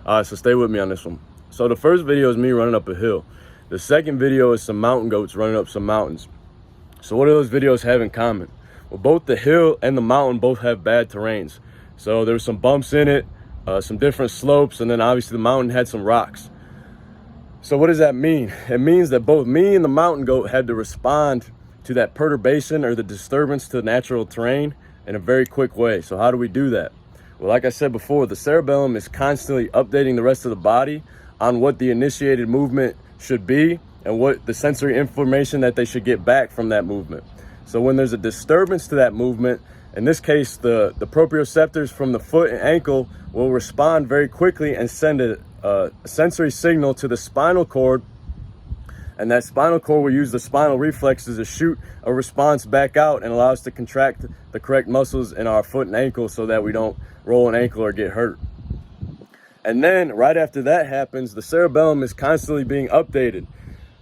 So stay with me on this one. So the first video is me running up a hill. The second video is some mountain goats running up some mountains. So what do those videos have in common? Well, both the hill and the mountain both have bad terrains. So there's some bumps in it, some different slopes, and then obviously the mountain had some rocks. So what does that mean? It means that both me and the mountain goat had to respond to that perturbation or the disturbance to the natural terrain in a very quick way. So how do we do that? Well, like I said before, the cerebellum is constantly updating the rest of the body on what the initiated movement should be and what the sensory information that they should get back from that movement. So when there's a disturbance to that movement, in this case, the proprioceptors from the foot and ankle will respond very quickly and send a sensory signal to the spinal cord, and that spinal cord will use the spinal reflexes to shoot a response back out and allow us to contract the correct muscles in our foot and ankle so that we don't roll an ankle or get hurt. And then right after that happens, the cerebellum is constantly being updated.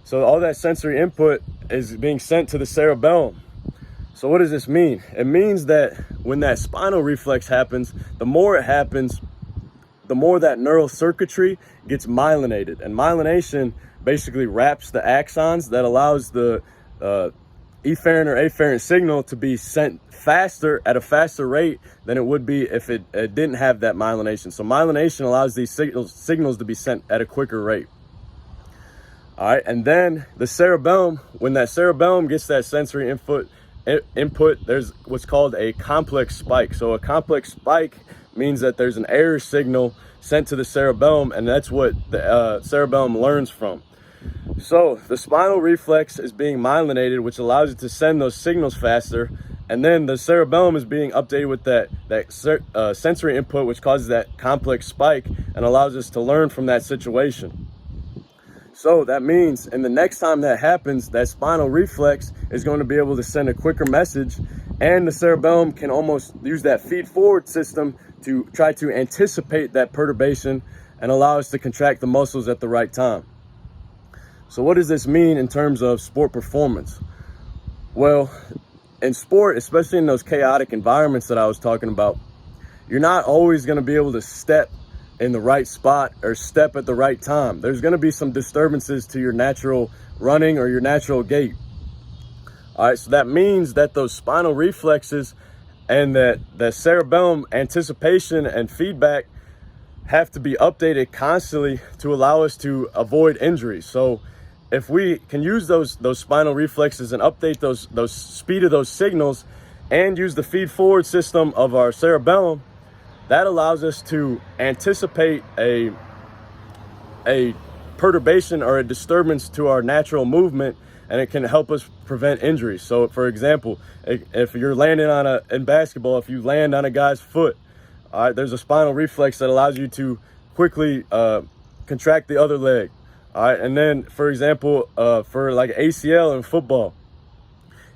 So all that sensory input is being sent to the cerebellum. So what does this mean? It means that when that spinal reflex happens, the more it happens, the more that neural circuitry gets myelinated. And myelination basically wraps the axons that allows the efferent or afferent signal to be sent faster at a faster rate than it would be if it didn't have that myelination. So myelination allows these signals to be sent at a quicker rate. All right, and then the cerebellum, when that cerebellum gets that sensory input, there's what's called a complex spike. So a complex spike means that there's an error signal sent to the cerebellum, and that's what the cerebellum learns from. So the spinal reflex is being myelinated, which allows it to send those signals faster, and then the cerebellum is being updated with that sensory input, which causes that complex spike and allows us to learn from that situation. So that means, and the next time that happens, that spinal reflex is going to be able to send a quicker message, and the cerebellum can almost use that feed-forward system to try to anticipate that perturbation and allow us to contract the muscles at the right time. So what does this mean in terms of sport performance? Well, in sport, especially in those chaotic environments that I was talking about, you're not always going to be able to step in the right spot or step at the right time. There's going to be some disturbances to your natural running or your natural gait. All right, so that means that those spinal reflexes and that the cerebellum anticipation and feedback have to be updated constantly to allow us to avoid injuries. So if we can use those spinal reflexes and update those speed of those signals and use the feed forward system of our cerebellum, that allows us to anticipate a perturbation or a disturbance to our natural movement, and it can help us prevent injuries. So for example, if you're landing in basketball, if you land on a guy's foot, all right, there's a spinal reflex that allows you to quickly contract the other leg. All right, and then for example, for like ACL in football,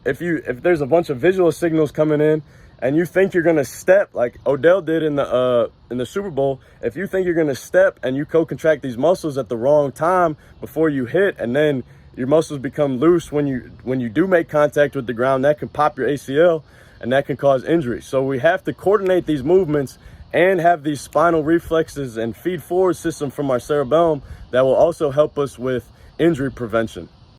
if there's a bunch of visual signals coming in and you think you're gonna step like Odell did in the Super Bowl, if you think you're gonna step and you co-contract these muscles at the wrong time before you hit, and then your muscles become loose when you do make contact with the ground, that can pop your ACL and that can cause injury. So we have to coordinate these movements and have these spinal reflexes and feed forward system from our cerebellum that will also help us with injury prevention.